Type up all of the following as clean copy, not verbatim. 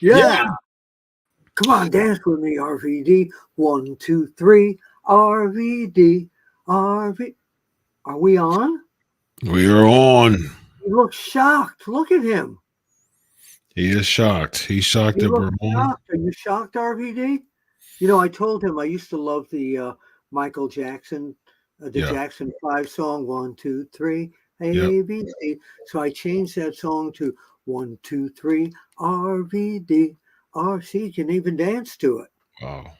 Yeah. Come on, dance with me, RVD. 1, 2, 3. RVD. RV. Are we on? We are on. He looks shocked. Look at him. He is shocked. He's shocked that we're on. Are you shocked, RVD? You know, I told him I used to love the Michael Jackson, Jackson 5 song, 1, 2, 3, A, B, C. So I changed that song to 1, 2, 3, RVD. RC, you can even dance to it. Wow.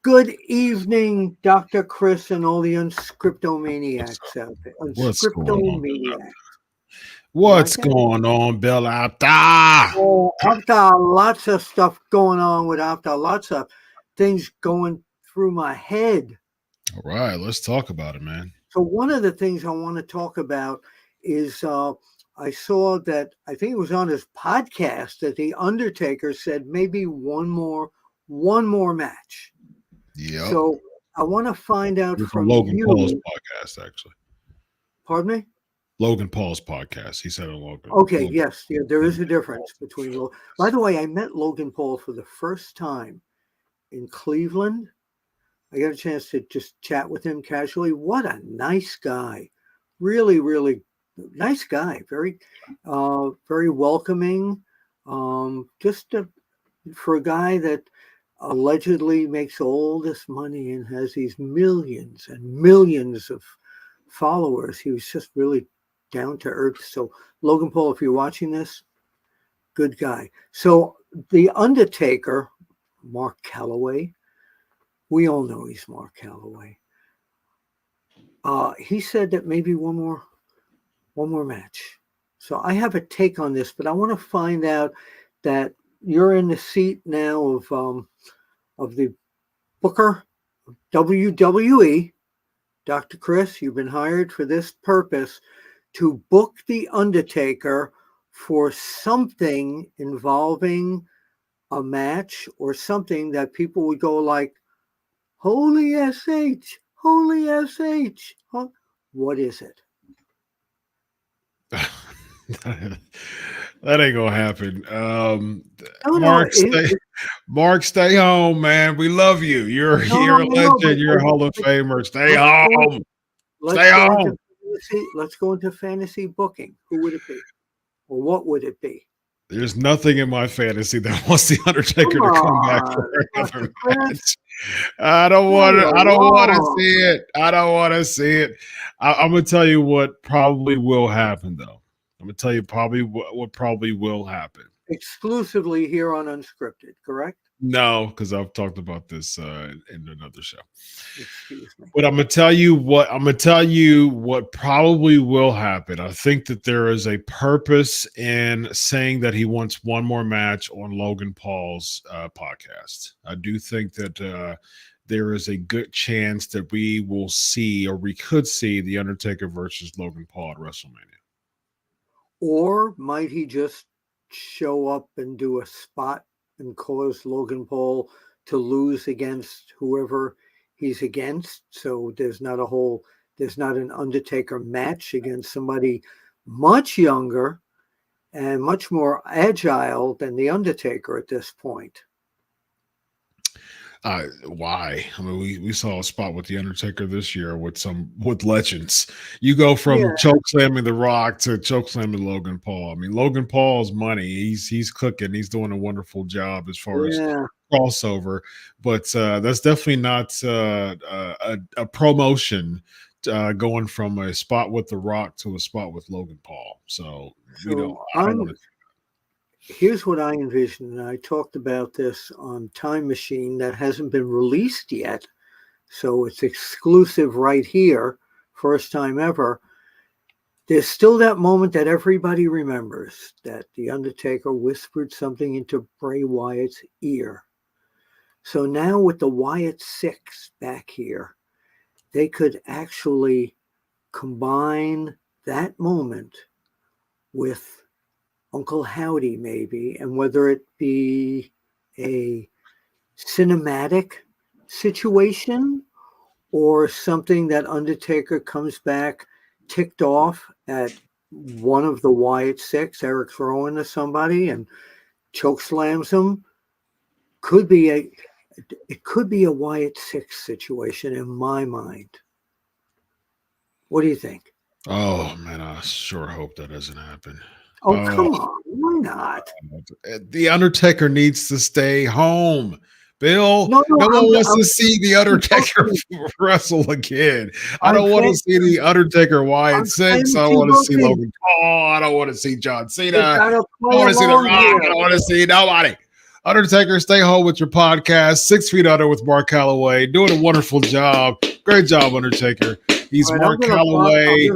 Good evening, Dr. Chris and all the unscriptomaniacs out there. Unscriptomaniacs. What's going on, Bill Apter? Oh, Apter, lots of stuff going on with Apter. Lots of things going through my head. All right, let's talk about it, man. So one of the things I want to talk about is I saw that, I think it was on his podcast, that the Undertaker said maybe one more match. Yeah. So I want to find out from Logan you. Paul's podcast, actually. Pardon me? Logan Paul's podcast. He said on Logan. Okay, Logan. yes. Yeah, there is a difference between Logan. By the way, I met Logan Paul for the first time in Cleveland. I got a chance to just chat with him casually. What a nice guy. Really, really nice guy. Very, very welcoming. For a guy that allegedly makes all this money and has these millions and millions of followers, he was just really down to earth. So Logan Paul, if you're watching this, good guy. So the Undertaker, Mark Calloway, we all know he's Mark Calloway. He said that maybe one more match. So I have a take on this, but I want to find out that you're in the seat now of the booker of WWE. Dr. Chris, you've been hired for this purpose to book the Undertaker for something involving a match or something that people would go like, holy SH, holy SH. Huh? What is it? That ain't gonna happen. Mark, stay home, man. We love you. You're a legend. You're a Hall of Famer. Stay home. Stay home. Let's go into fantasy booking. Who would it be? Or what would it be? There's nothing in my fantasy that wants the Undertaker to come back for another match. I don't want to see it. I don't want to see it. I'm gonna tell you what probably will happen, though. I'm gonna tell you what probably will happen. Exclusively here on Unscripted, correct? No, because I've talked about this in another show. Excuse me. But I'm gonna tell you what probably will happen. I think that there is a purpose in saying that he wants one more match on Logan Paul's podcast. I do think that there is a good chance that we will see, or we could see, the Undertaker versus Logan Paul at WrestleMania. Or might he just show up and do a spot and cause Logan Paul to lose against whoever he's against? So there's not an Undertaker match against somebody much younger and much more agile than the Undertaker at this point. Why? I mean, we saw a spot with the Undertaker this year with legends. You go from choke slamming The Rock to choke slamming Logan Paul. I mean, Logan Paul's money. He's cooking. He's doing a wonderful job as far as crossover. But that's definitely not a promotion going from a spot with The Rock to a spot with Logan Paul. So we don't. I don't want to. Here's what I envision, and I talked about this on Time Machine that hasn't been released yet, so it's exclusive right here, first time ever. There's still that moment that everybody remembers, that the Undertaker whispered something into Bray Wyatt's ear. So now with the Wyatt Sicks back here, they could actually combine that moment with Uncle Howdy, maybe, and whether it be a cinematic situation or something that Undertaker comes back ticked off at one of the Wyatt Sicks, Eric throwing to somebody and choke slams him, it could be a Wyatt Sicks situation in my mind. What do you think? Oh man, I sure hope that doesn't happen. Oh, come on. Why not? The Undertaker needs to stay home. Bill, no one wants to see the Undertaker wrestle again. I don't want to see the Undertaker Wyatt Sicks. I don't want to see Logan Paul. I don't want to see John Cena. I don't want to see The Rock. I don't want to see nobody. Undertaker, stay home with your podcast, 6 Feet Under with Mark Calloway, doing a wonderful job. Great job, Undertaker. He's Mark Calloway,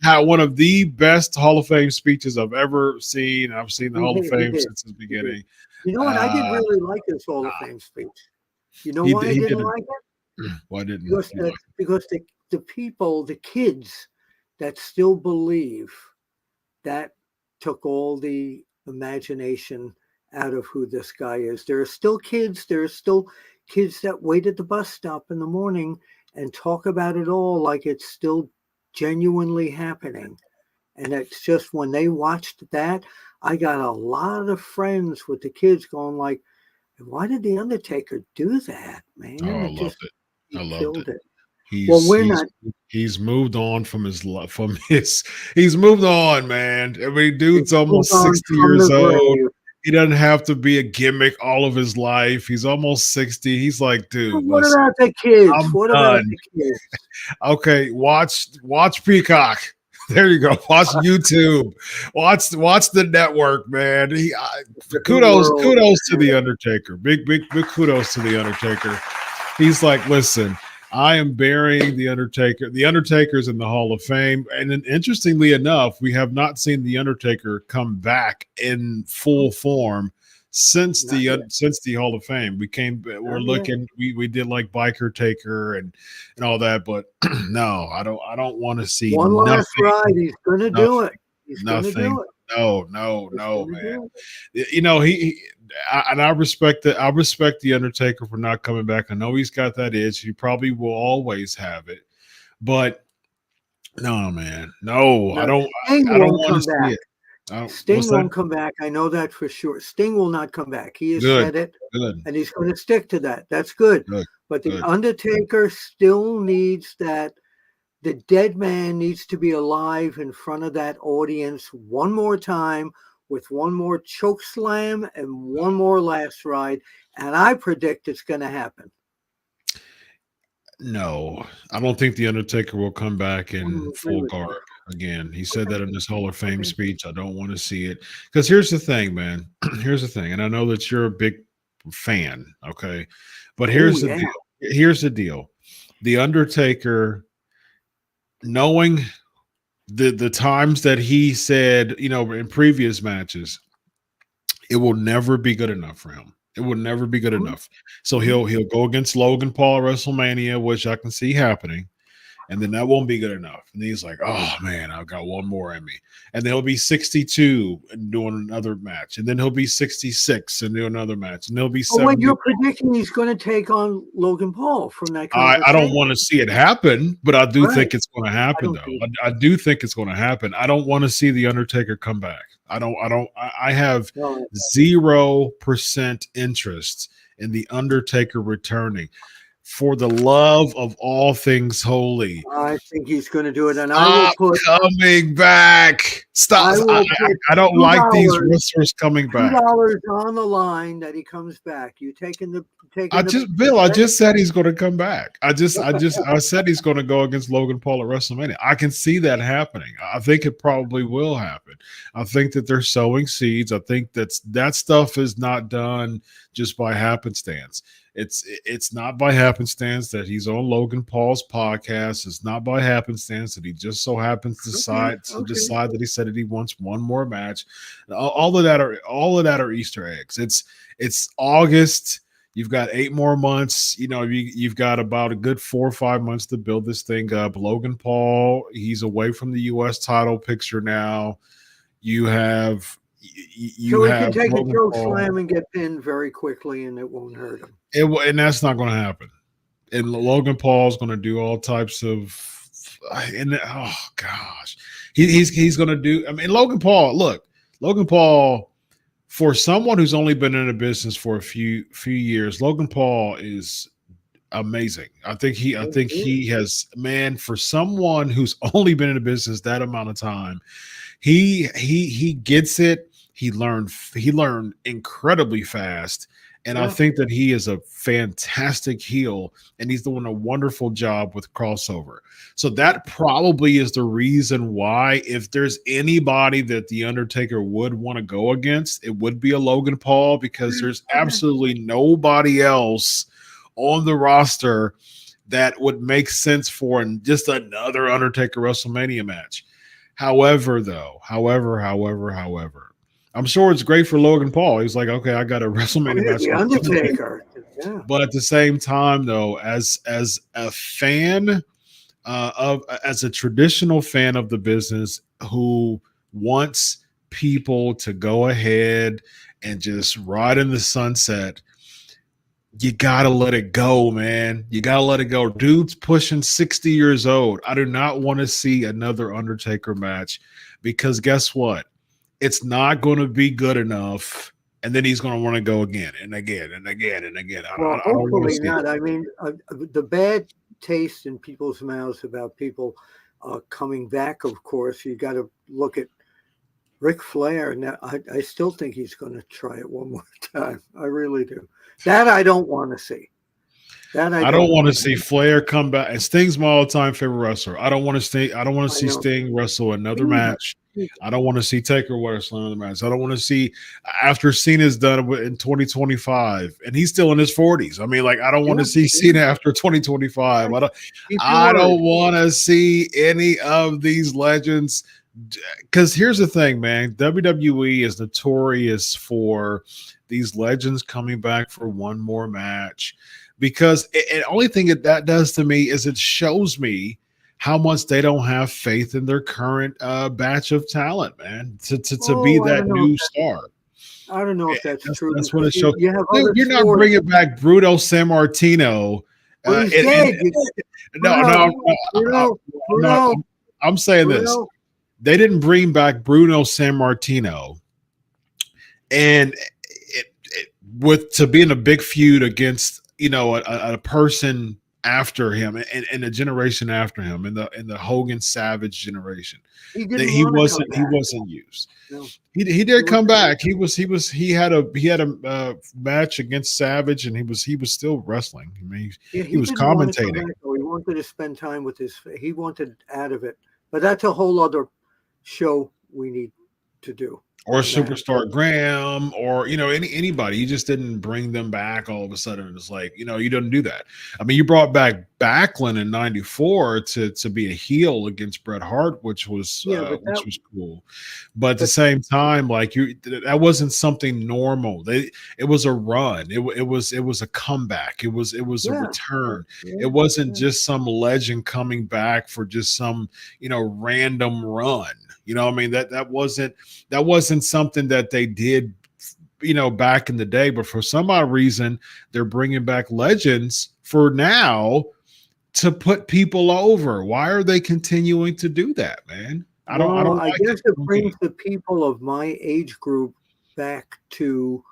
had one of the best Hall of Fame speeches I've ever seen. I've seen the Hall of Fame since the beginning. You know what? I didn't really like his Hall of Fame speech. You know why I didn't like it? Why didn't? Because the people, the kids that still believe, that took all the imagination out of who this guy is. There are still kids that wait at the bus stop in the morning and talk about it all like it's still genuinely happening. And it's just when they watched that, I got a lot of friends with the kids going like, why did the Undertaker do that, man? Oh, I loved it. I loved it. He's moved on from his he's moved on, man. I mean, dude's almost 60 years old. He doesn't have to be a gimmick all of his life. He's almost 60. He's like, dude. What about the kids? About the kids? Okay, watch Peacock. There you go. Watch YouTube. Watch the network, man. Kudos to the Undertaker. Big kudos to the Undertaker. He's like, listen, I am burying the Undertaker. The Undertaker's in the Hall of Fame. And then, interestingly enough, we have not seen the Undertaker come back in full form since the Hall of Fame. We're looking, we did like Biker Taker and all that, but no, I don't want to see one last ride. He's gonna do it. He's nothing. Gonna do it. No, man. You know, I respect that. I respect the Undertaker for not coming back. I know he's got that itch. He probably will always have it, but no, man, no, I don't want to see it. Sting won't come back. I know that for sure. Sting will not come back. He has said it, and he's going to stick to that. That's good. But the Undertaker still needs that. The dead man needs to be alive in front of that audience one more time with one more choke slam and one more last ride. And I predict it's going to happen. No, I don't think the Undertaker will come back in full garb again. He said that in his Hall of Fame speech. I don't want to see it because here's the thing, man. Here's the thing, and I know that you're a big fan. Okay, but Oh here's the yeah. deal. Here's the deal. The Undertaker, knowing the times that he said, in previous matches, it will never be good enough for him. It will never be good enough. So he'll go against Logan Paul at WrestleMania, which I can see happening. And then that won't be good enough. And he's like, oh man, I've got one more in me. And then he'll be 62 and doing another match. And then he'll be 66 and do another match. And he'll be 70. When you're predicting he's going to take on Logan Paul from that I don't want to see it happen, but I do think it's going to happen, though. I do think it's going to happen. I don't want to see the Undertaker come back. I have 0% interest in the Undertaker returning. For the love of all things holy, I think he's going to do it, and stop I will put coming back. Stop! I don't like these wrestlers coming back. $2 on the line that he comes back. You taking the Bill. I just said he's going to come back. I said he's going to go against Logan Paul at WrestleMania. I can see that happening. I think it probably will happen. I think that they're sowing seeds. I think that stuff is not done just by happenstance. It's not by happenstance that he's on Logan Paul's podcast. It's not by happenstance that he just so happens to decide that he said that he wants one more match. All of that are Easter eggs. It's August. You've got 8 more months. You've got about a good 4 or 5 months to build this thing up. Logan Paul, he's away from the U.S. title picture now. You have. So he can take Logan a choke slam and get pinned very quickly, and it won't hurt him. And that's not going to happen. And Logan Paul's going to do all types of. Oh gosh, he's going to do. I mean, Logan Paul. For someone who's only been in the business for a few years, Logan Paul is amazing. I think he has, man, for someone who's only been in the business that amount of time, he gets it. He learned incredibly fast. And I think that he is a fantastic heel, and he's doing a wonderful job with crossover. So that probably is the reason why, if there's anybody that the Undertaker would want to go against, it would be a Logan Paul, because there's absolutely nobody else on the roster that would make sense for just another Undertaker WrestleMania match. However, I'm sure it's great for Logan Paul. He's like, okay, I got a WrestleMania match. The Undertaker. Yeah. But at the same time, though, as a fan as a traditional fan of the business who wants people to go ahead and just ride in the sunset, you gotta let it go, man. You gotta let it go. Dude's pushing 60 years old. I do not want to see another Undertaker match, because guess what? It's not going to be good enough, and then he's going to want to go again and again and again and again. Well, hopefully not. I mean, the bad taste in people's mouths about people coming back, of course, you got to look at Ric Flair. Now, I still think he's going to try it one more time. I really do. That I don't want to see. I don't want to see Flair come back. And Sting's my all-time favorite wrestler. I don't want to see Sting wrestle another match. I don't want to see Taker wrestle another match. I don't want to see, after Cena's done in 2025, and he's still in his 40s. I mean, like, I don't want to see Cena after 2025. I don't want to see any of these legends. Because here's the thing, man. WWE is notorious for these legends coming back for one more match. Because the only thing that does to me is it shows me how much they don't have faith in their current batch of talent, man, to be that new star. I don't know if that's true. That's what it shows. You're not bringing back Bruno Sammartino. No. I'm saying this. They didn't bring back Bruno Sammartino, and to be in a big feud against a person after him and a generation after him in the Hogan Savage generation. He wasn't used. No. He did come back. He had a match against Savage, and he was still wrestling. I mean, he was commentating. He wanted to spend time with he wanted out of it. But that's a whole other show we need to do. or Superstar Graham, or anybody. You just didn't bring them back all of a sudden. It's like, you didn't do that. I mean, you brought back Backlund in '94 to be a heel against Bret Hart, which was cool. But at the same time, like, that wasn't something normal. It was a run. It was a comeback. It was a return. It wasn't just some legend coming back for just some random run. I mean, that wasn't something that they did, back in the day. But for some odd reason, they're bringing back legends for now to put people over. Why are they continuing to do that, man? I guess it brings the people of my age group back to,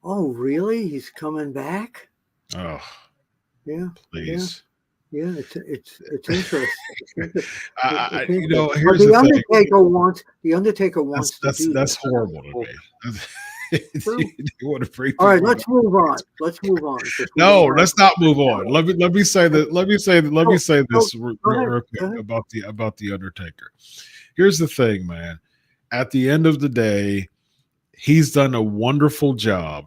oh, really? He's coming back? Oh, yeah, please. Yeah, it's interesting. Here's the Undertaker wants to do that's horrible to me. All right, let's move on. No, let's not move on. Let me say that. Let me say this real quick about the Undertaker. Here's the thing, man. At the end of the day, he's done a wonderful job.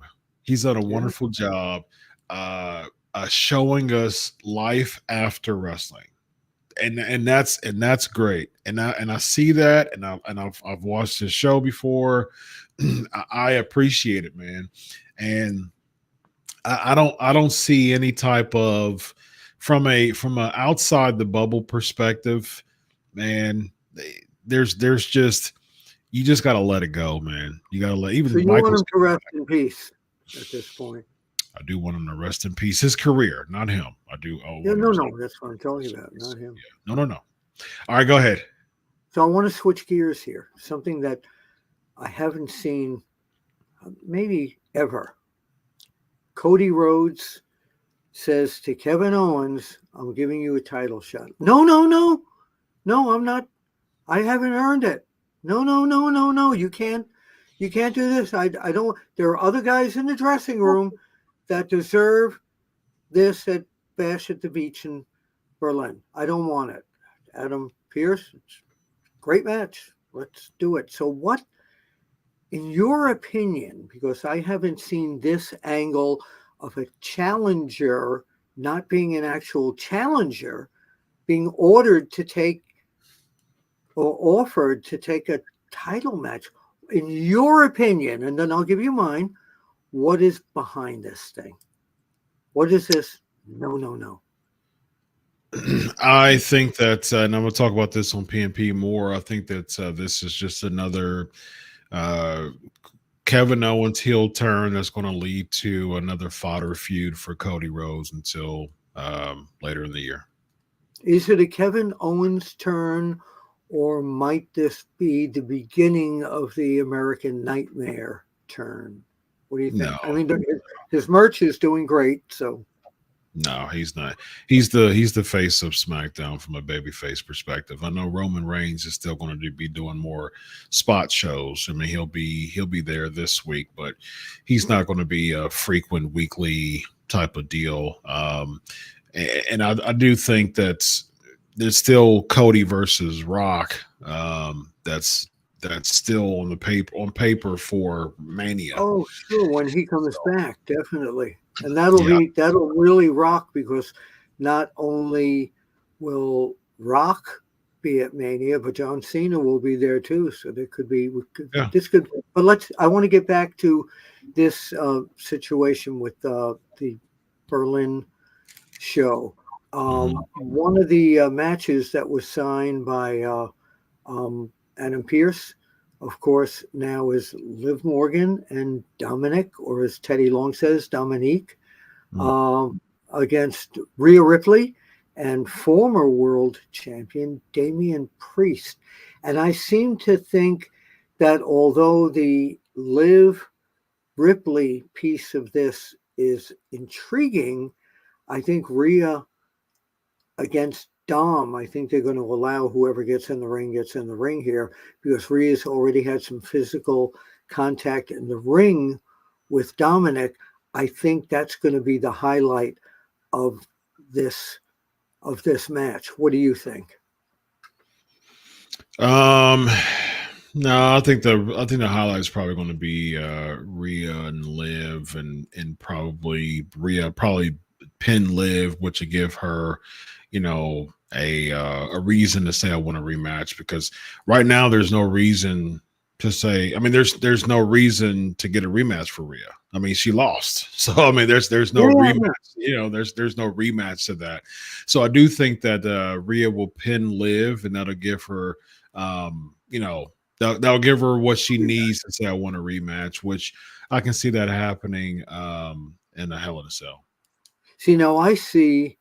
Showing us life after wrestling, and that's great. And I see that, and I've watched his show before. I appreciate it, man. And I don't see any type of from a outside the bubble perspective, man. There's just, you just got to let it go, man. You got to let even. So you want him to rest in peace at this point. I do want him to rest in peace. His career, not him. I do. No. That's what I'm talking about. Not him. Yeah. No. All right, go ahead. So I want to switch gears here. Something that I haven't seen maybe ever. Cody Rhodes says to Kevin Owens, "I'm giving you a title shot." No, I'm not. I haven't earned it. No. You can't do this. I don't. There are other guys in the dressing room that deserve this at Bash at the Beach in Berlin. I don't want it. Adam Pearce, great match. Let's do it. So what, in your opinion, because I haven't seen this angle of a challenger not being an actual challenger, being ordered to take or offered to take a title match, in your opinion, and then I'll give you mine, what is behind this thing? What is this? No. I think that, and I'm going to talk about this on PNP more. I think that this is just another Kevin Owens heel turn that's going to lead to another fodder feud for Cody Rhodes until later in the year. Is it a Kevin Owens turn, or might this be the beginning of the American Nightmare turn? What do you think? No. I mean, his merch is doing great, so. No, he's not. He's the face of SmackDown from a babyface perspective. I know Roman Reigns is still going to be doing more spot shows. I mean, he'll be there this week, but he's not going to be a frequent weekly type of deal. And I do think that there's still Cody versus Rock. That's still on paper for Mania. Oh, sure. When he comes back, definitely. And that'll really rock, because not only will Rock be at Mania, but John Cena will be there too. So there could be but I want to get back to this situation with the Berlin show. One of the matches that was signed by Adam Pearce, of course, now is Liv Morgan and Dominik, or as Teddy Long says, Dominique, against Rhea Ripley and former world champion Damian Priest. And I seem to think that although the Liv Ripley piece of this is intriguing, I think Rhea against Dom, I think they're going to allow whoever gets in the ring here, because Rhea's already had some physical contact in the ring with Dominik. I think that's going to be the highlight of this match. What do you think? No, No, I think the highlight is probably going to be Rhea and Liv, and probably Rhea probably pin Liv, which would give her, a reason to say I want a rematch, because right now there's no reason to say. I mean, there's no reason to get a rematch for Rhea. I mean, she lost, so I mean, there's no rematch. There's no rematch to that. So I do think that Rhea will pin Liv, and that'll give her, you know that'll give her what she needs to say I want a rematch, which I can see that happening in a Hell in a Cell. See, now I see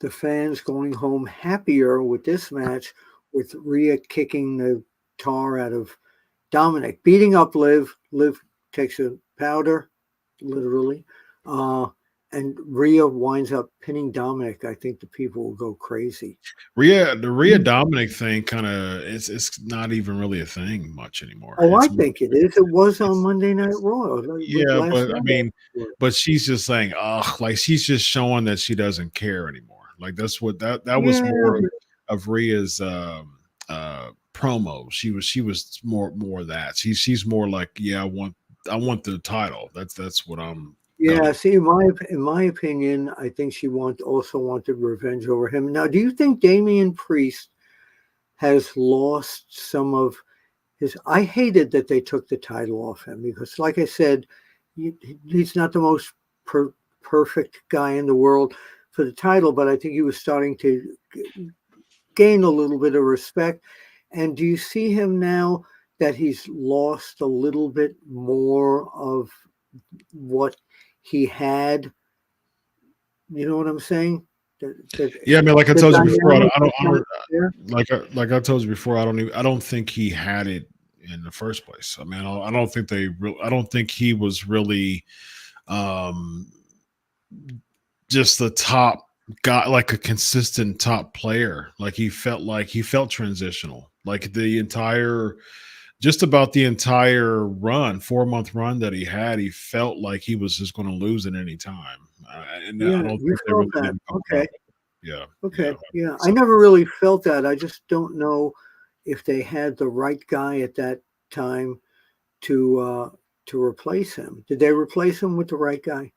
the fans going home happier with this match, with Rhea kicking the tar out of Dominik, beating up Liv. Liv takes a powder, literally. And Rhea winds up pinning Dominik. I think the people will go crazy. The Rhea Dominik thing kind of it's not even really a thing much anymore. Oh, I It's more, think it is. It was on Monday Night Raw yeah, last but I night. mean, but she's just saying, oh, like she's just showing that she doesn't care anymore. Like that's what that was Yeah, more of Rhea's promo. She was more of that. She's more like, yeah, I want the title. That's what I'm yeah. going. See, in my opinion, I think she also wanted revenge over him. Now, do you think Damian Priest has lost some of his? I hated that they took the title off him because, like I said, he's not the most perfect guy in the world for the title, but I think he was starting to gain a little bit of respect. And do you see him now that he's lost a little bit more of what he had? You know what I'm saying? Yeah, I mean, like I The told you before, dynamic is I not don't there. like I told you before, I don't think he had it in the first place. I mean, I don't think I don't think he was really um just the top guy, like a consistent top player. Like he felt transitional. Like the entire just about the entire run, 4 month run that he had, he felt like he was just going to lose at any time. And I Yeah, don't you think they felt really that. didn't go about Okay. it. Yeah, yeah. Okay. Yeah. I So never really felt that. I just don't know if they had the right guy at that time to uh to replace him. Did they replace him with the right guy?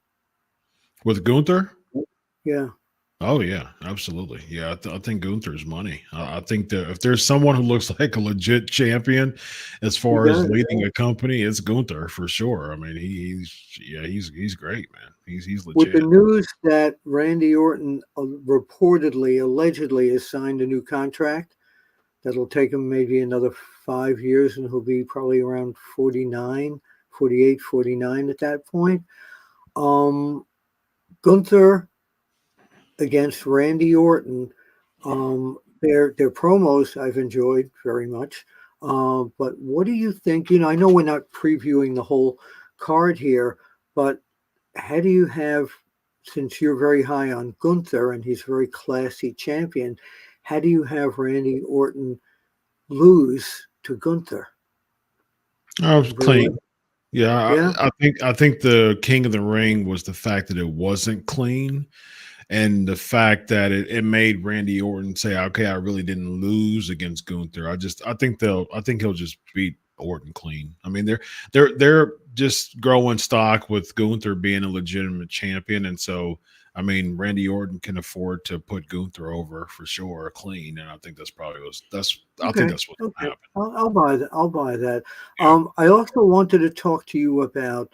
with Gunther, Yeah. oh yeah, absolutely. Yeah, I think Gunther's money. I think that if there's someone who looks like a legit champion as He far as does. leading a company, it's Gunther for sure. I mean, he's great, man. He's With the legit. news that Randy Orton reportedly, allegedly, has signed a new contract that'll take him maybe another 5 years, and he'll be probably around 49, 48, 49 at that point. Um, Gunther against Randy Orton. Their promos I've enjoyed very much. But what do you think? I know we're not previewing the whole card here, but how do you have, since you're very high on Gunther and he's a very classy champion, how do you have Randy Orton lose to Gunther? I was Very well. clean. Yeah, Yeah. I think the King of the Ring was the fact that it wasn't clean, and the fact that it made Randy Orton say, "Okay, I really didn't lose against Gunther." I think he'll just beat Orton clean. I mean, they're just growing stock with Gunther being a legitimate champion, and so I mean, Randy Orton can afford to put Gunther over for sure, clean, and I think I think Okay. that's what's going to Okay. happen. I'll buy that. I'll buy that. Yeah. I also wanted to talk to you about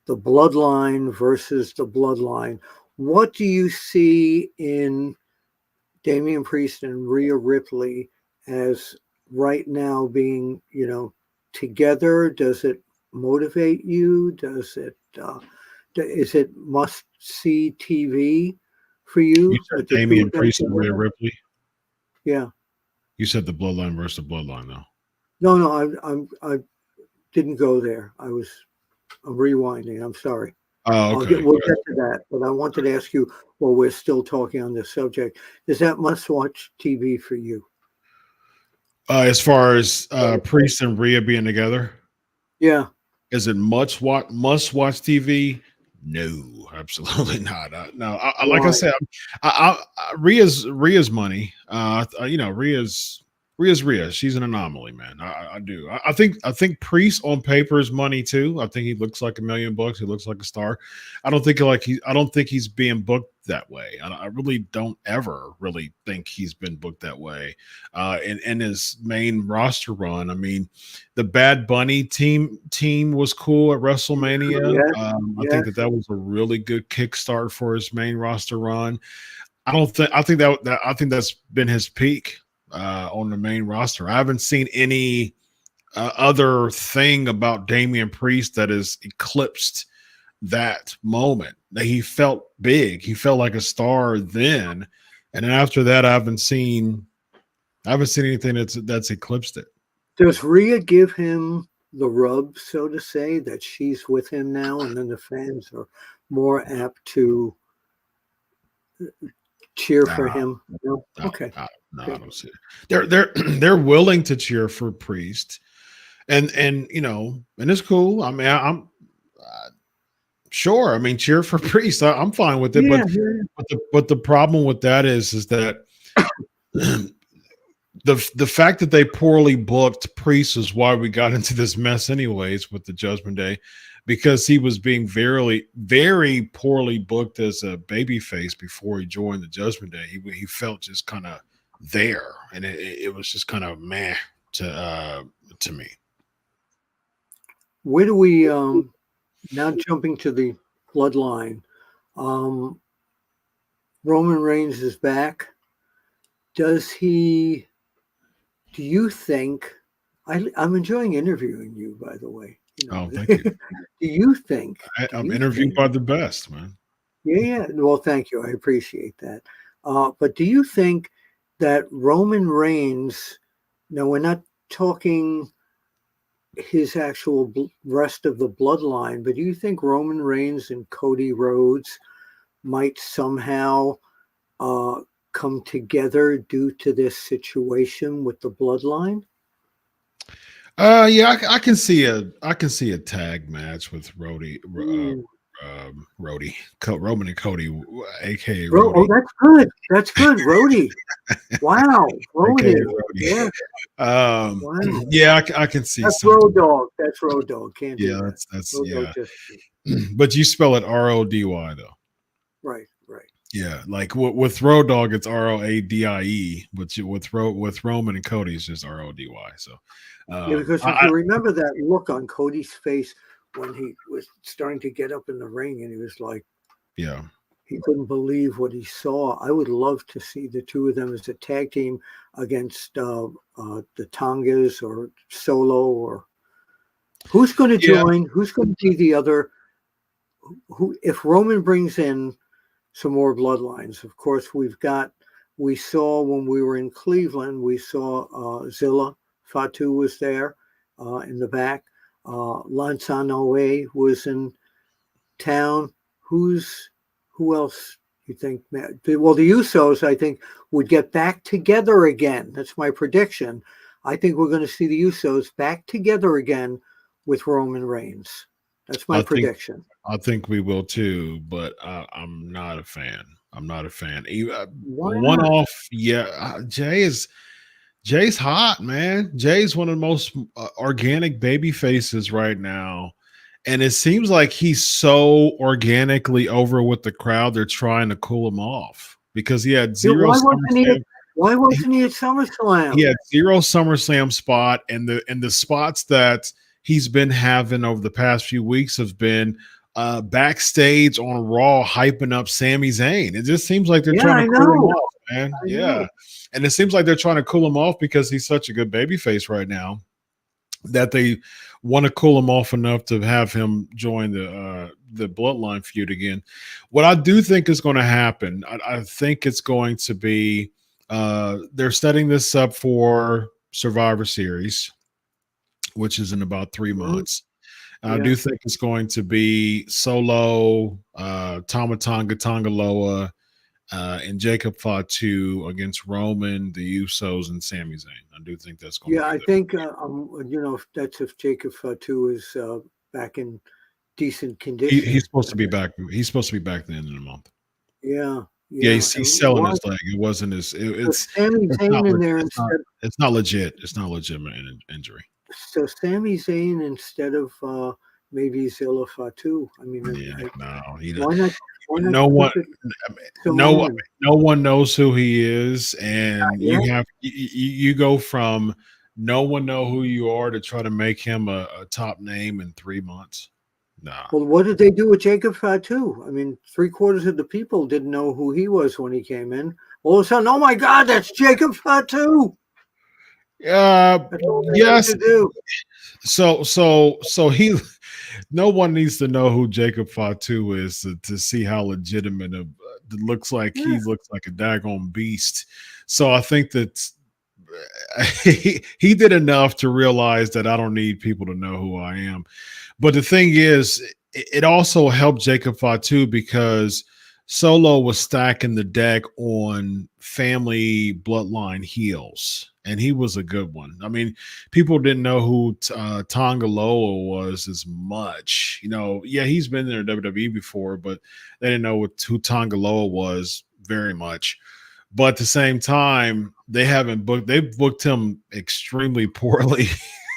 the Bloodline versus the Bloodline. What do you see in Damian Priest and Rhea Ripley as right now being, together? Does it motivate you? Is it must see TV for You you said with the two Damian of them Priest and Rhea together? Ripley. Yeah. You said the Bloodline versus the Bloodline, though. No, no, I didn't go there. I'm rewinding. I'm sorry. Oh, okay. We'll get to that, but I wanted to ask you while we're still talking on this subject, is that must-watch TV for you? As far as Priest and Rhea being together, Yeah. is it must watch TV? No, absolutely not. No, like I Why? said, Rhea's money. Rhea's Rhea's Rhea. She's an anomaly, man. I do. I think Priest on paper is money too. I think he looks like $1 million. He looks like a star. I don't think he's being booked that way. I really don't ever really think he's been booked that way. In his main roster run, I mean, the Bad Bunny team was cool at WrestleMania. Yes, I think yes. that was a really good kickstart for his main roster run. I think that's been his peak on the main roster. I haven't seen any other thing about Damian Priest that has eclipsed that moment. That he felt big, he felt like a star then, and then after that, I haven't seen anything that's eclipsed it. Does Rhea give him the rub, so to say, that she's with him now, and then the fans are more apt to cheer for him? No? Okay. No, I don't see it. They're willing to cheer for Priest, and it's cool. I mean, I'm sure. I mean, cheer for Priest. I'm fine with it. Yeah, but the problem with that is that the fact that they poorly booked Priest is why we got into this mess anyways with the Judgment Day, because he was being very, very poorly booked as a babyface before he joined the Judgment Day. He felt just kind of there, and it was just kind of meh to me. Where do we now jumping to the Bloodline? Roman Reigns is back. Do you think? I'm enjoying interviewing you, by the way. Oh, thank you. Do you think? I'm interviewed by the best, man. Yeah. Well, thank you. I appreciate that. But do you think that Roman Reigns? Now, we're not talking his actual rest of the bloodline, but do you think Roman Reigns and Cody Rhodes might somehow come together due to this situation with the bloodline? Yeah, I can see a tag match with Roman and Cody, aka Rhodey. Oh, that's good. That's good, Rhodey. Wow, Rhodey. Yeah. Wow. Yeah, I can see. That's Road Dog. That's Road Dog. Can't do that. That's Road yeah. Dog But you spell it Rody though. Right. Yeah, like with Road Dog, it's Roadie, but with Roman and Cody, it's just Rody. So, yeah, because if you remember that look on Cody's face when he was starting to get up in the ring, and he was like, yeah, he couldn't believe what he saw. I would love to see the two of them as a tag team against the Tongas or Solo, or who's going to join? Who's going to be the other? Who, if Roman brings in some more bloodlines? Of course, we saw when we were in Cleveland, we saw Zilla Fatu was there in the back. Lansanoe was in town. Who else you think? Well, the Usos, I think, would get back together again. That's my prediction. I think we're going to see the Usos back together again with Roman Reigns. That's my prediction. I think we will too, but I'm not a fan. One off, yeah. Jay's hot, man. Jay's one of the most organic baby faces right now, and it seems like he's so organically over with the crowd. They're trying to cool him off because he had zero. Why wasn't he at SummerSlam? He had zero SummerSlam spot, and the spots that he's been having over the past few weeks have been backstage on Raw hyping up Sami Zayn. It just seems like they're trying to cool him off, man. Yeah. And it seems like they're trying to cool him off because he's such a good babyface right now that they want to cool him off enough to have him join the Bloodline feud again. What I do think is going to happen, I think it's going to be they're setting this up for Survivor Series, which is in about 3 months. I do think it's going to be Solo, Tama Tonga Tongaloa, and Jacob Fatu against Roman, the Usos, and Sami Zayn. I do think that's going to be I think, that's if Jacob Fatu is back in decent condition. He's supposed to be back. He's supposed to be back at the end of the month. Yeah. Yeah, Yeah, he's and selling why his leg. It wasn't his. so Sami It's Zayn not in legit. there instead? It's not legit. It's not a legitimate injury. So Sami Zayn instead of maybe Zilla Fatu. I mean, Yeah, no, he does. why not? Why not No one, keep it no, Samoan? no one knows who he is, and Yeah. you go from no one know who you are to try to make him a top name in 3 months. Nah. Well, what did they do with Jacob Fatu? I mean, 3/4 of the people didn't know who he was when he came in. All of a sudden, oh my God, that's Jacob Fatu. That's all they had Yes. to do. So he. No one needs to know who Jacob Fatu is to see how legitimate it looks like. Yeah. He looks like a daggone beast. So I think that he did enough to realize that I don't need people to know who I am. But the thing is, it also helped Jacob Fatu because Solo was stacking the deck on family bloodline heels, and he was a good one. I mean, people didn't know who Tonga Loa was as much. Yeah, he's been in WWE before, but they didn't know who Tonga Loa was very much. But at the same time, they've booked him extremely poorly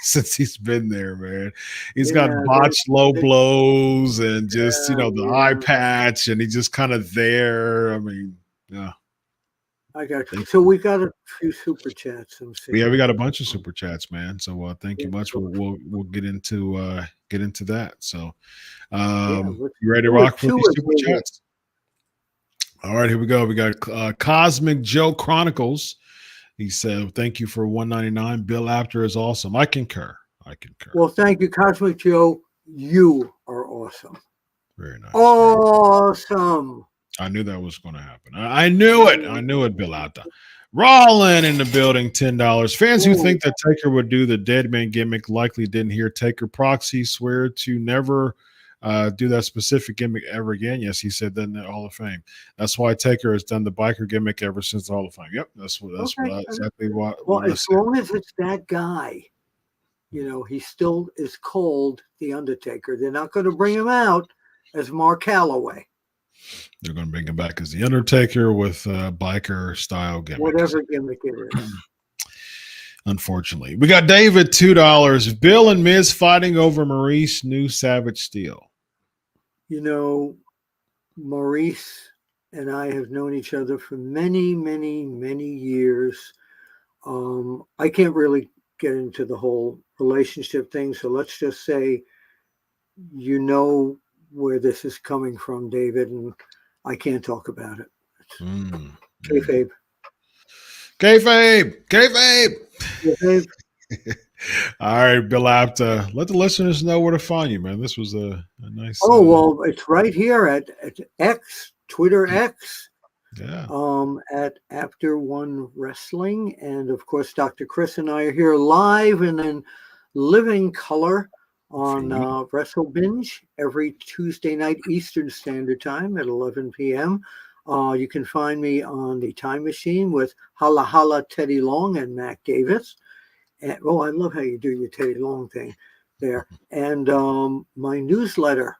since he's been there, man. He's got Yeah, botched low blows and just, the eye yeah. patch, and he's just kind of there. I mean, yeah. I got you. So we got a few super chats. I'm seeing. Yeah, we got a bunch of super chats, man. So thank you Yeah, much. so- We'll get into that. So yeah, you ready to who are rock with two these of super them? chats? All right, here we go. We got Cosmic Joe Chronicles. He said, "Thank you for 199. Bill Apter is awesome." I concur. Well, thank you, Cosmic Joe. You are awesome. Very nice. Awesome. I knew that was going to happen. I knew it. I knew it, Bill Apter. Rollin in the building, $10. Fans who think that Taker would do the dead man gimmick likely didn't hear Taker Proxy swear to never do that specific gimmick ever again. Yes, he said that in the Hall of Fame. That's why Taker has done the biker gimmick ever since the Hall of Fame. Yep, that's exactly what. Well, what as long as it's that guy, he still is called the Undertaker. They're not going to bring him out as Mark Calloway. They're going to bring him back as the Undertaker with biker style gimmick. Whatever gimmick it is. Unfortunately, we got David $2. Bill and Miz fighting over Maurice New Savage Steel. Maurice and I have known each other for many, many, many years. I can't really get into the whole relationship thing, so let's just say where this is coming from, David, and I can't talk about it. Kayfabe. Kayfabe. All right, Bill Apter, let the listeners know where to find you, man. This was a nice. Well, it's right here at X, Twitter X. Yeah. At After One Wrestling, and of course, Dr. Chris and I are here live and in living color on Wrestle Binge every Tuesday night Eastern Standard Time at 11 p.m. You can find me on the Time Machine with Holla Holla Teddy Long and Matt Davis. And, I love how you do your Teddy Long thing there. And my newsletter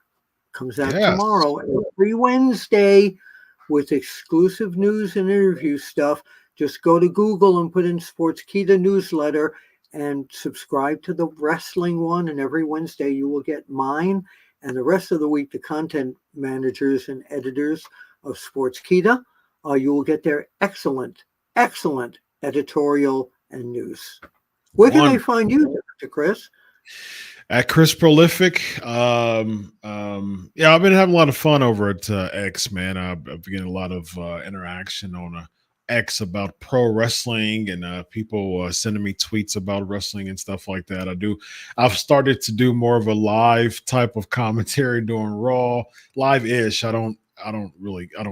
comes out tomorrow, every Wednesday, with exclusive news and interview stuff. Just go to Google and put in Sportskeeda newsletter and subscribe to the wrestling one. And every Wednesday you will get mine. And the rest of the week, the content managers and editors of Sportskeeda, you will get their excellent editorial and news. Where can I find you, Dr. Chris? At Chris Prolific. I've been having a lot of fun over at X, man. I've been getting a lot of interaction on X about pro wrestling and people sending me tweets about wrestling and stuff like that. I've started to do more of a live type of commentary during Raw, live-ish. I don't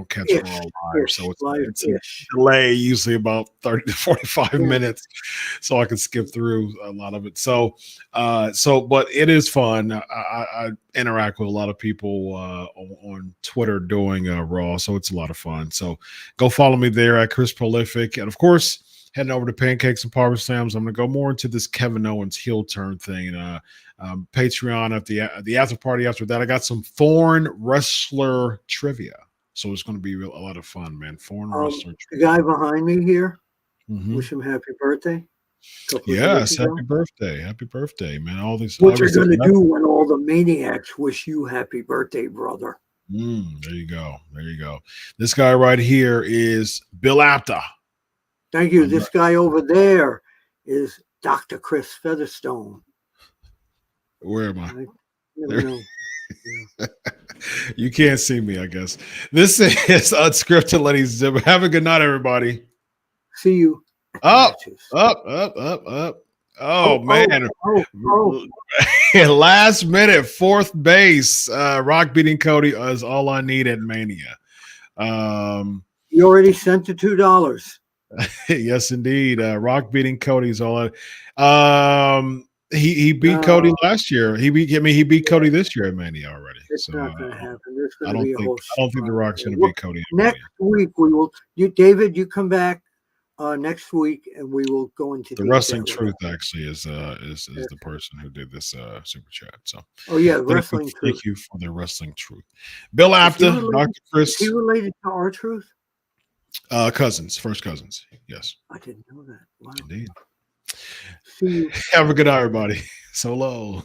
catch Raw live, so it's a delay, usually about 30 to 45 minutes, so I can skip through a lot of it. But it is fun. I interact with a lot of people on Twitter doing Raw, so it's a lot of fun. So go follow me there at Chris Prolific, and of course, heading over to Pancakes and Power Slams. I'm going to go more into this Kevin Owens heel turn thing, and Patreon at the after party. After that, I got some foreign wrestler trivia. So it's going to be a lot of fun, man. Foreign wrestler. The guy behind me here, Mm-hmm. wish him happy birthday. Yes, happy birthday, man! All these. What you're going to do when all the maniacs wish you happy birthday, brother? There you go. This guy right here is Bill Apter. Thank you. This guy over there is Dr. Chris Featherstone. Where am I? Never know. Yeah. You can't see me, I guess. This is Unscripted, ladies and gentlemen. Have a good night, everybody. See you. Up. Oh, man. Last minute, fourth base. Rock beating Cody is all I need at Mania. You already sent the $2. Yes, indeed. Rock beating Cody's all I he beat Cody last year. He beat Cody this year at Mania already. It's not going to happen. I don't think The Rock's going to beat Cody. Next week we will. David, you come back next week, and we will go into the Wrestling Truth. Actually, is the person who did this super chat. So, Wrestling Truth. Thank you for the Wrestling Truth, Bill Apter, Dr. Chris. Is he related to R-Truth? Cousins, first cousins. Yes, I didn't know that. Wow. Indeed. See you. Have a good night, everybody. So low.